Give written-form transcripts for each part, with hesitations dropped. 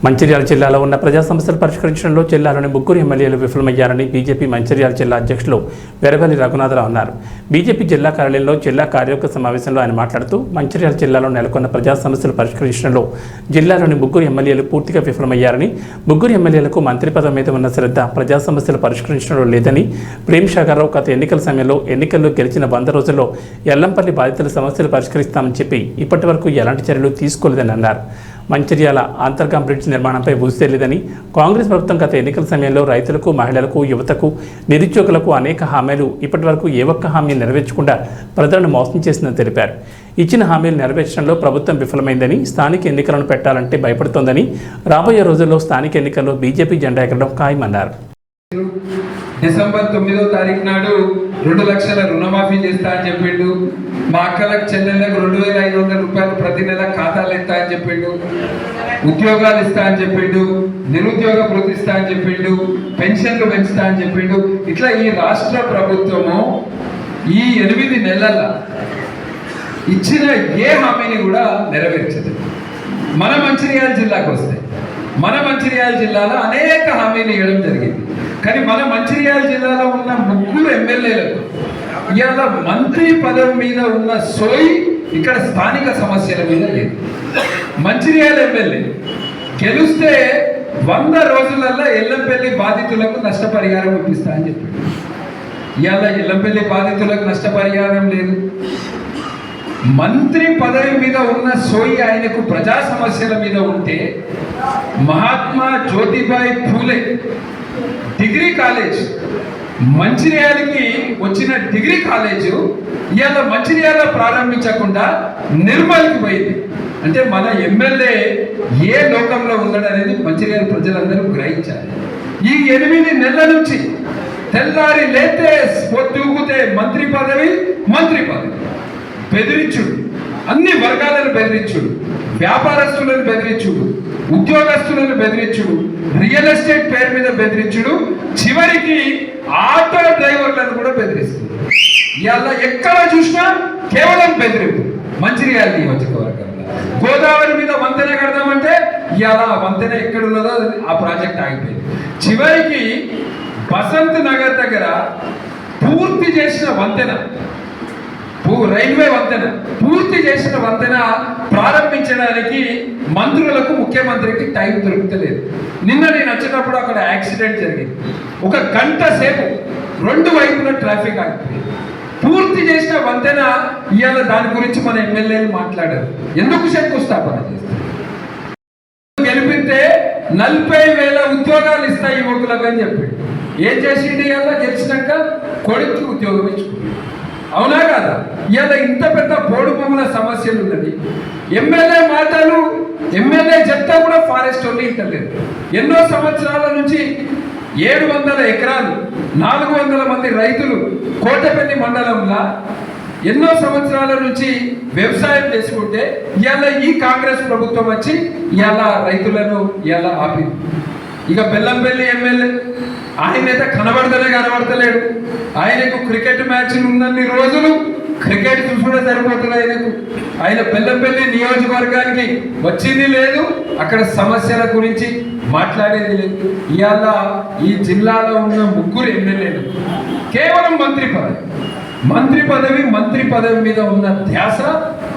మంచిర్యాల జిల్లాలో ఉన్న ప్రజా సమస్యలు పరిష్కరించడంలో జిల్లాలోని ముగ్గురు ఎమ్మెల్యేలు విఫలమయ్యారని బీజేపీ మంచిర్యాల జిల్లా అధ్యక్షులు వెరవల్లి రఘునాథరావు అన్నారు. బీజేపీ జిల్లా కార్యాలయంలో జిల్లా కార్యవర్గ సమావేశంలో ఆయన మాట్లాడుతూ మంచిర్యాల జిల్లాలో నెలకొన్న ప్రజా సమస్యలు పరిష్కరించడంలో జిల్లాలోని ముగ్గురు ఎమ్మెల్యేలు పూర్తిగా విఫలమయ్యారని, ముగ్గురు ఎమ్మెల్యేలకు మంత్రి పదవి మీద ఉన్న శ్రద్ధ ప్రజా సమస్యలు పరిష్కరించడంలో లేదని, ప్రేమ్ సాగర్రావు గత ఎన్నికల సమయంలో ఎన్నికల్లో గెలిచిన 100 రోజుల్లో ఎల్లంపల్లి బాధితుల సమస్యలు పరిష్కరిస్తామని చెప్పి ఇప్పటి వరకు ఎలాంటి చర్యలు తీసుకోలేదని అన్నారు. మంచిర్యాల అంతర్గం బ్రిడ్జ్ నిర్మాణంపై ఊసితేలేదని, కాంగ్రెస్ ప్రభుత్వం గత ఎన్నికల సమయంలో రైతులకు, మహిళలకు, యువతకు, నిరుద్యోగులకు అనేక హామీలు ఇప్పటి వరకు ఏ ఒక్క హామీ నెరవేర్చకుండా ప్రజలను మోసం చేసిందని తెలిపారు. ఇచ్చిన హామీలు నెరవేర్చడంలో ప్రభుత్వం విఫలమైందని, స్థానిక ఎన్నికలను పెట్టాలంటే భయపడుతోందని, రాబోయే రోజుల్లో స్థానిక ఎన్నికల్లో బీజేపీ జెండా ఎగరడం ఖాయమన్నారు. డిసెంబర్ 9వ తారీఖు నాడు 2 లక్షల రుణమాఫీ చేస్తా అని చెప్పిండు. మా అక్కలకు చెల్లెళ్ళకు 2500 రూపాయలు ప్రతి నెల ఖాతాలు ఇస్తా అని చెప్పిండు. ఉద్యోగాలు ఇస్తా అని చెప్పిండు. నిరుద్యోగ భృతి ఇస్తా అని చెప్పిండు. పెన్షన్లు పెంచుతా అని చెప్పిండు. ఇట్లా ఈ రాష్ట్ర ప్రభుత్వము ఈ 8 నెలల ఇచ్చిన ఏ హామీని కూడా నెరవేర్చదు. మన మంచిర్యాల జిల్లాకు వస్తే మన మంచిర్యాల జిల్లాలో అనేక హామీలు ఇవ్వడం జరిగింది. కానీ మన మంచిర్యాల జిల్లాలో ఉన్న ముగ్గురు ఎమ్మెల్యేలకు ఇవాళ మంత్రి పదవి మీద ఉన్న సోయి ఇక్కడ స్థానిక సమస్యల మీద లేదు. మంచిర్యాల ఎమ్మెల్యే గెలిస్తే 100 రోజులలో ఎల్లంపల్లి బాధితులకు నష్టపరిహారం ఇప్పిస్తా అని చెప్పాడు. ఇవాళ ఎల్లంపల్లి బాధితులకు నష్టపరిహారం లేదు. మంత్రి పదవి మీద ఉన్న సోయి ఆయనకు ప్రజా సమస్యల మీద ఉంటే మహాత్మా జ్యోతిబాయి ఫూలే డిగ్రీ కాలేజ్ మంచిర్యాలకి వచ్చిన డిగ్రీ కాలేజ్ ఇవాళ మంచిర్యాల ప్రారంభించకుండా నిర్మల్కి పోయింది. అంటే మన ఎమ్మెల్యే ఏ లోకంలో ఉన్నాడు అనేది మంచిర్యాల ప్రజలందరూ గ్రహించాలి. ఈ 8 నెలల నుంచి తెల్లారి లేతే పొద్దుగుతే మంత్రి పదవి బెదిరించుడు, అన్ని వర్గాలను బెదిరించుడు, వ్యాపారస్తులను బెదిరించుడు, ఉద్యోగస్తులను బెదిరించుడు, రియల్ ఎస్టేట్ పేరు మీద బెదిరించుడు, చివరికి ఆటో డ్రైవర్లను కూడా బెదిరిస్తుంది. ఇవాళ ఎక్కడ చూసినా కేవలం బెదిరింపు. మంచిర్యాల నియోజకవర్గంలో గోదావరి మీద వంతెన కడదామంటే ఇవాళ వంతెన ఎక్కడున్నదో ఆ ప్రాజెక్ట్ ఆగిపోయింది. చివరికి బసంత్ నగర్ దగ్గర పూర్తి చేసిన వంతెన, రైల్వే వంతెన పూర్తి చేసిన వంతెన ప్రారంభించడానికి మంత్రులకు, ముఖ్యమంత్రికి టైం దొరుకుతలేదు. నిన్న నేను వచ్చినప్పుడు అక్కడ యాక్సిడెంట్ జరిగింది. 1 గంట సేపు 2 వైపుల ట్రాఫిక్ ఆగిపోయింది. పూర్తి చేసిన వంతెన ఇవాళ దాని గురించి మన ఎమ్మెల్యేలు మాట్లాడారు. ఎందుకు శంకుస్థాపన చేస్తారు? గెలిపితే 40,000 ఉద్యోగాలు ఇస్తాయి యువకులకు అని చెప్పి ఏం చేసిండు? ఇవాళ గెలిచినాక కొడుకు ఉద్యోగం ఇచ్చుకుంటాడు. అవునా కాదా? ఇవాళ ఇంత పెద్ద పోడు భూముల సమస్యలు ఉన్నది. ఎమ్మెల్యే మాటలు ఎమ్మెల్యే చెప్తా కూడా ఫారెస్ట్ వాళ్ళు ఇంటలేదు. ఎన్నో సంవత్సరాల నుంచి 700 ఎకరాలు 400 మంది రైతులు కోటపల్లి మండలంలో ఎన్నో సంవత్సరాల నుంచి వ్యవసాయం చేసుకుంటే ఇవాళ ఈ కాంగ్రెస్ ప్రభుత్వం వచ్చి ఇవాళ రైతులను ఇవాళ ఆపింది. ఇక బెల్లంపల్లి ఎమ్మెల్యే ఆయనైతే కనబడతలేడు. ఆయనకు క్రికెట్ మ్యాచ్లు ఉన్నన్ని రోజులు క్రికెట్ చూసుకుంటే సరిపోతుంది. ఆయన బెల్లంపల్లి నియోజకవర్గానికి వచ్చింది లేదు, అక్కడ సమస్యల గురించి మాట్లాడేది లేదు. ఇవాళ ఈ జిల్లాలో ఉన్న ముగ్గురు ఎమ్మెల్యేలు కేవలం మంత్రి పదవి మీద ఉన్న ధ్యాస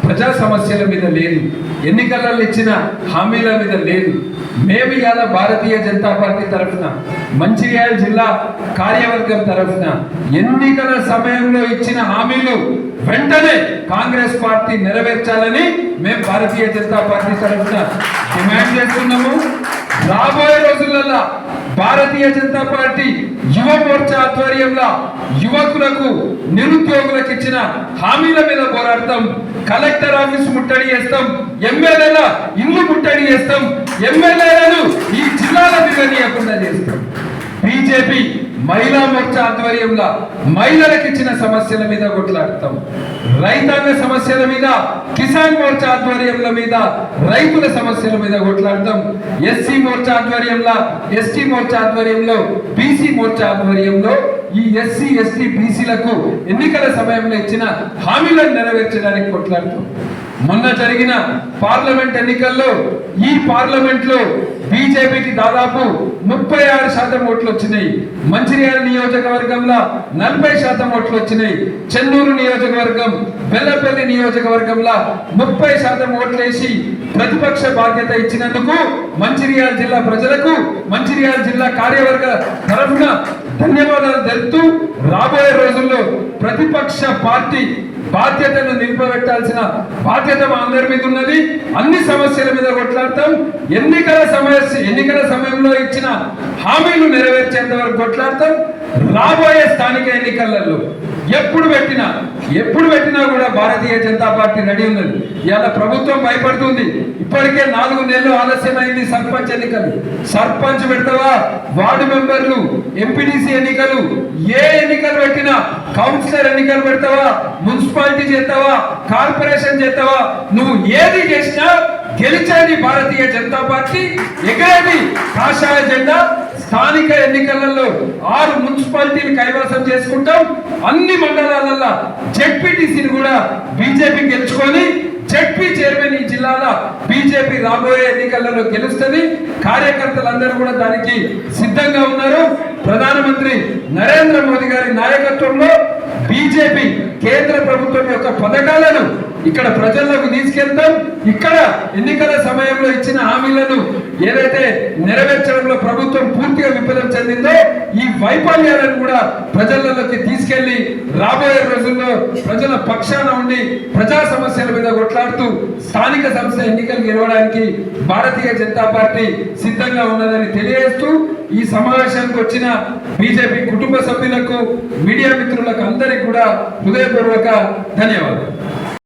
ప్రజా సమస్యల మీద లేదు, ఎన్నికలలో ఇచ్చిన హామీల మీద లేదు. మేము ఇవాళ భారతీయ జనతా పార్టీ తరఫున, మంచిర్యాల జిల్లా కార్యవర్గం తరఫున ఎన్నికల సమయంలో ఇచ్చిన హామీలు వెంటనే కాంగ్రెస్ పార్టీ నెరవేర్చాలని మేము భారతీయ జనతా పార్టీ తరఫున డిమాండ్ చేస్తున్నాము. రాబోయే రోజులలో భారతీయ జనతా పార్టీ యువ మోర్చా ఆధ్వర్యంలో యువకులకు, నిరుద్యోగులకు ఇచ్చిన హామీల మీద పోరాడతాం. కలెక్టర్ ఆఫీస్ ముట్టడి చేస్తాం, ఎమ్మెల్యేల ఇల్లు ముట్టడి చేస్తాం, ఎమ్మెల్యేలను ఈ జిల్లాల దిగనీయకుండా చేస్తాం. బీజేపీ మహిళా మోర్చా ఆధ్వర్యంలో మహిళలకు ఇచ్చిన సమస్యల మీద కొట్లాడతాం. రైతాంగ సమస్యల మీద కిసాన్ మోర్చా ఆధ్వర్యంలో మీద రైతుల సమస్యల మీద కొట్లాడతాం. ఎస్సీ మోర్చా ఆధ్వర్యంలో, ఎస్టీ మోర్చా ఆధ్వర్యంలో, బీసీ మోర్చా ఆధ్వర్యంలో ఈ ఎస్సీ, ఎస్టీ, బీసీలకు ఎన్నికల సమయంలో ఇచ్చిన హామీలను నెరవేర్చడానికి కొట్లాడతాం. మొన్న జరిగిన పార్లమెంట్ ఎన్నికల్లో ఈ పార్లమెంట్ లో బీజేపీకి దాదాపు 36% ఓట్లు వచ్చినాయి. మంచిర్యాల నియోజకవర్గంలో 40% ఓట్లు వచ్చినాయి. చెన్నూరు నియోజకవర్గం, బెల్లపల్లి నియోజకవర్గంలో 30% ఓట్లేసి ప్రతిపక్ష బాధ్యత ఇచ్చినందుకు మంచిర్యాల జిల్లా ప్రజలకు, మంచిర్యాల జిల్లా కార్యవర్గ తరఫున ధన్యవాదాలు తెలుపుతూ రాబోయే రోజుల్లో ప్రతిపక్ష పార్టీ బాధ్యతను నిలిపబెట్టాల్సిన బాధ్యత మా అందరి మీద ఉన్నది. అన్ని సమస్యల మీద కొట్లాడతాం. ఎన్నికల సమయంలో ఇచ్చిన హామీలు నెరవేర్చేంత వరకు కొట్లాడతాం. రాబోయే స్థానిక ఎన్నికలలో ఎప్పుడు పెట్టినా కూడా భారతీయ జనతా పార్టీ రెడీ ఉన్నది. ఇవాళ ప్రభుత్వం భయపడుతుంది. ఇప్పటికే 4 నెలలు ఆలస్యమైంది సర్పంచ్ ఎన్నికలు. సర్పంచ్ పెడతావా, వార్డు మెంబర్లు, ఎంపీటీసీ ఎన్నికలు, ఏ ఎన్నికలు పెట్టినా, కౌన్సిలర్ ఎన్నికలు పెడతావా, మున్సిపాలిటీ చేస్తావా, కార్పొరేషన్ చేస్తావా, నువ్వు ఏది చేసినా గెలిచేది భారతీయ జనతా పార్టీ, ఎగరేది కాషాయ జెండా. స్థానిక ఎన్నికలలో 6 మున్సిపాలిటీలు కైవసం చేసుకుంటాం. అన్ని మండలాలలో జెడ్పీటీసీని కూడా బీజేపీ గెలుచుకొని జెడ్పీ చైర్మన్ ఈ జిల్లాల బీజేపీ రాబోయే ఎన్నికలలో గెలుస్తుంది. కార్యకర్తలందరూ కూడా దానికి సిద్ధంగా ఉన్నారు. ప్రధానమంత్రి నరేంద్ర మోదీ గారి నాయకత్వంలో బీజేపీ కేంద్ర ప్రభుత్వం యొక్క పథకాలను ఇక్కడ ప్రజల్లోకి తీసుకెళ్తాం. ఇక్కడ ఎన్నికల సమయంలో ఇచ్చిన హామీలను ఏదైతే నెరవేర్చడంలో ప్రభుత్వం పూర్తిగా విఫలం చెందిందో ఈ వైఫల్యాలను కూడా ప్రజలలోకి తీసుకెళ్లి రాబోయే రోజుల్లో ప్రజల పక్షాన ఉండి ప్రజా సమస్యల మీద కొట్లాడుతూ స్థానిక సంస్థ ఎన్నికలు గెలవడానికి భారతీయ జనతా పార్టీ సిద్ధంగా ఉన్నదని తెలియజేస్తూ ఈ సమావేశానికి వచ్చిన బీజేపీ కుటుంబ సభ్యులకు, మీడియా మిత్రులకు అందరికీ కూడా హృదయపూర్వక ధన్యవాదాలు.